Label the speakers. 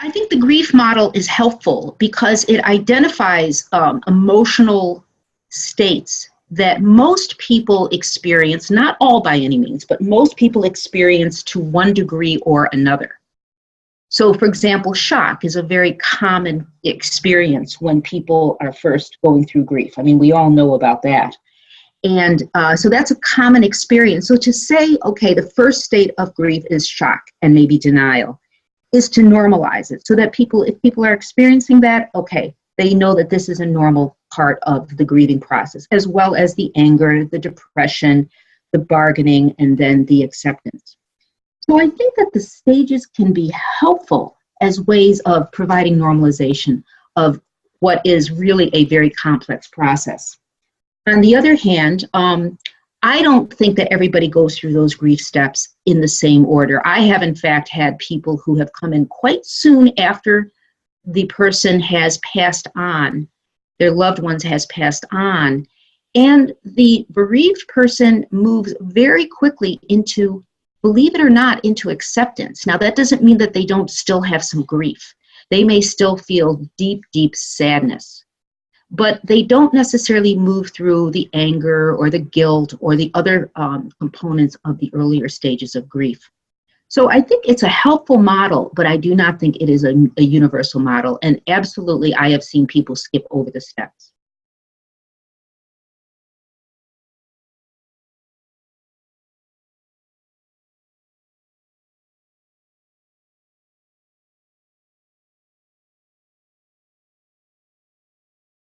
Speaker 1: I think the grief model is helpful because it identifies emotional states that most people experience, not all by any means, but most people experience to one degree or another. So, for example, shock is a very common experience when people are first going through grief. I mean, we all know about that. And so that's a common experience. So to say, okay, the first state of grief is shock and maybe denial, is to normalize it so that people, if people are experiencing that, okay, they know that this is a normal part of the grieving process, as well as the anger, the depression, the bargaining, and then the acceptance. So I think that the stages can be helpful as ways of providing normalization of what is really a very complex process. On the other hand, I don't think that everybody goes through those grief steps in the same order. I have, in fact, had people who have come in quite soon after the person has passed on, their loved ones has passed on, and the bereaved person moves very quickly into, believe it or not, into acceptance. Now, that doesn't mean that they don't still have some grief. They may still feel deep, deep sadness, but they don't necessarily move through the anger or the guilt or the other components of the earlier stages of grief. So I think it's a helpful model, but I do not think it is a universal model. And absolutely, I have seen people skip over the steps.